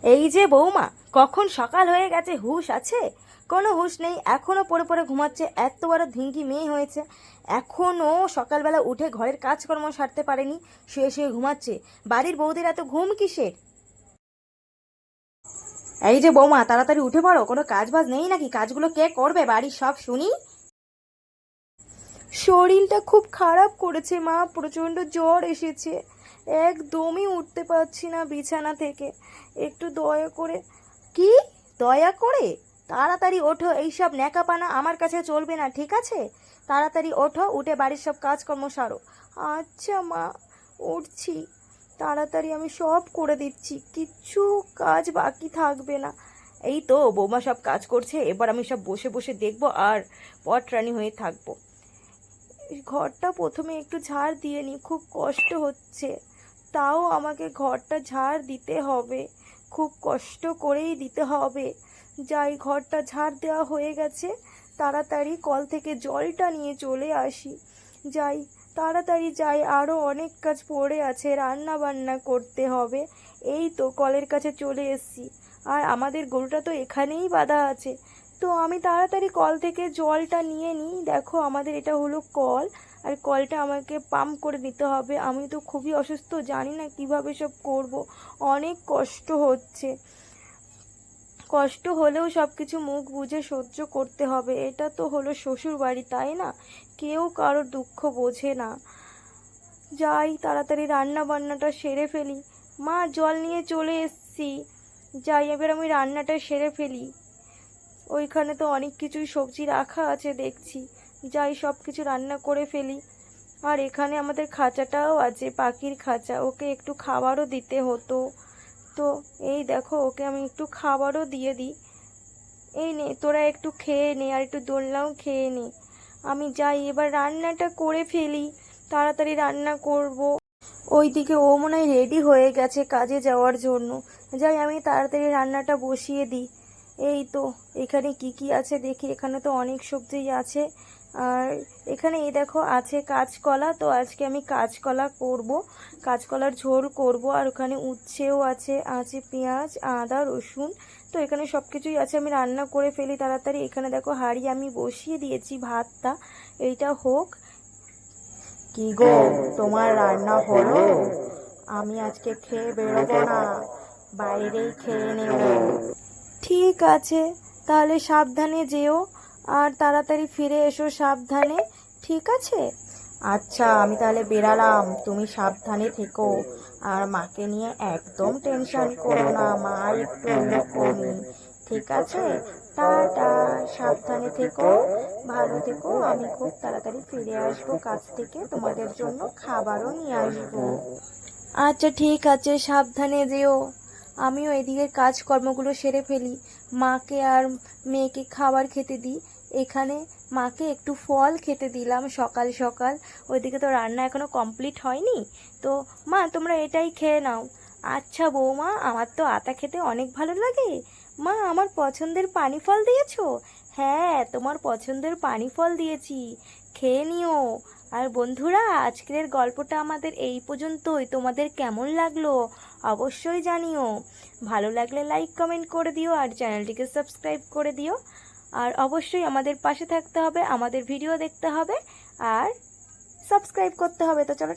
এই যে বৌমা, কখন সকাল হয়ে গেছে, হুঁশ আছে? কোনো হুঁশ নেই, এখনো পড়ে পড়ে ঘুমাচ্ছে। এত বড় ধিঙ্কি মেয়ে হয়েছে, এখনো সকালবেলা উঠে ঘরের কাজকর্ম সারতে পারেনি, শুয়ে শুয়ে ঘুমাচ্ছে। বাড়ির বউদের এত ঘুম কিসের? এই যে বৌমা, তাড়াতাড়ি উঠে পড়ো। কোনো কাজ বাজ নেই নাকি? কাজগুলো কে করবে বাড়ির সব শুনি? শরীরটা খুব খারাপ করেছে মা, প্রচণ্ড জ্বর এসেছে, একদমই উঠতে পারছি না বিছানা থেকে। একটু দয়া করে। কি? দয়া করে? তাড়াতাড়ি ওঠো, এইসব ন্যাকাপানা আমার কাছে চলবে না, ঠিক আছে? তাড়াতাড়ি ওঠো, উঠে বাড়ির সব কাজকর্ম সারো। আচ্ছা মা, উঠছি। তাড়াতাড়ি আমি সব করে দিচ্ছি, কিচ্ছু কাজ বাকি থাকবে না। এই তো বৌমা সব কাজ করছে, এবার আমি সব বসে বসে দেখবো আর পটরানি হয়ে থাকবো। ঘরটা প্রথমে একটু ঝাড় দিয়ে নিই, খুব কষ্ট হচ্ছে। তাও আমাকে ঘরটা ঝাড় দিতে হবে, খুব কষ্ট করেই দিতে হবে। যাই, ঘরটা ঝাড় দেওয়া হয়ে গেছে, তাড়াতাড়ি কল থেকে জলটা নিয়ে চলে আসি। যাই, তাড়াতাড়ি যাই, আরও অনেক কাজ পড়ে আছে, রান্না বান্না করতে হবে। এই তো কলের কাছে চলে এসেছি, আর আমাদের গরুটা তো এখানেই বাঁধা আছে। তো আমি তাড়াতাড়ি কল থেকে জলটা নিয়ে নিই। দেখো, আমাদের এটা হলো কল, আর কলটা আমাকে পাম্প করে নিতে হবে। আমি তো খুবই অসুস্থ, জানি না কিভাবে সব করব, অনেক কষ্ট হচ্ছে। কষ্ট হলেও সব কিছু মুখ বুজে সহ্য করতে হবে, এটা তো হলো শ্বশুর বাড়ি, তাই না? কেউ কারোর দুঃখ বোঝে না। যাই, তাড়াতাড়ি রান্না বান্নাটা সেরে ফেলি। মা, জল নিয়ে চলে এসেছি। যাই, এবার আমি রান্নাটা সেরে ফেলি। ওইখানে তো অনেক কিছুই সবজি রাখা আছে দেখছি। যাই, সব কিছু রান্না করে ফেলি। আর এখানে আমাদের খাঁচাটাও আছে, পাখির খাঁচা, ওকে একটু খাবারও দিতে হতো। তো এই দেখো, ওকে আমি একটু খাবারও দিয়ে দিই। এই নে, তোরা একটু খেয়ে নে, আর একটু দোলনাও খেয়ে নে। আমি যাই, এবার রান্নাটা করে ফেলি, তাড়াতাড়ি রান্না করব। ওইদিকে ও মনে হয় রেডি হয়ে গেছে কাজে যাওয়ার জন্য। যাই, আমি তাড়াতাড়ি রান্নাটা বসিয়ে দিই। এই তো, এখানে কি কি আছে দেখি। এখানে তো অনেক সবজিই আছে। আর এখানে এই দেখো আছে কাঁচকলা, তো আজকে আমি কাঁচকলা করব, কাঁচকলার ঝোল করব। আর ওখানে উচ্ছেও আছে, আছে পেঁয়াজ, আদা, রসুন। তো এখানে সব কিছুই আছে, আমি রান্না করে ফেলি তাড়াতাড়ি। এখানে দেখো হাঁড়ি আমি বসিয়ে দিয়েছি ভাতটা, এইটা হোক। কি গো, তোমার রান্না হলো? আমি আজকে খেয়ে বেরোবো না, বাইরেই খেয়ে নেব। ঠিক আছে, তাহলে সাবধানে যেও, আর তাড়াতাড়ি ফিরে এসো সাবধানে, ঠিক আছে? আচ্ছা, আমি তাহলে বেরালাম, তুমি সাবধানে থেকো। আর মাকে নিয়ে একদম টেনশন করো না, মা একটু এরকমই, ঠিক আছে? টাটা, সাবধানে থেকো, ভালো থেকো। আমি খুব তাড়াতাড়ি ফিরে আসবো কাজ থেকে, তোমাদের জন্য খাবারও নিয়ে আসবো। আচ্ছা ঠিক আছে, সাবধানে যেও। আমিও এদিকের কাজকর্মগুলো সেরে ফেলি, মাকে আর মেয়েকে খাবার খেতে দিই। এখানে মাকে একটু ফল খেতে দিলাম সকাল সকাল। ওইদিকে তো রান্না এখনো কমপ্লিট হয়নি। তো মা, তোমরা এটাই খেয়ে নাও। আচ্ছা বৌমা, আমার তো আতা খেতে অনেক ভালো লাগে। মা, আমার পছন্দের পানি ফল দিয়েছো? হ্যাঁ, তোমার পছন্দের পানি ফল দিয়েছি, খেয়ে নিও। আর বন্ধুরা, আজকের গল্পটা আমাদের এই পর্যন্তই। তোমাদের কেমন লাগলো অবশ্যই জানিও। ভালো লাগলে লাইক কমেন্ট করে দিও, আর চ্যানেলটিকে সাবস্ক্রাইব করে দিও। আর অবশ্যই আমাদের পাশে থাকতে হবে, আমাদের ভিডিও দেখতে হবে, আর সাবস্ক্রাইব করতে হবে। তো চলো।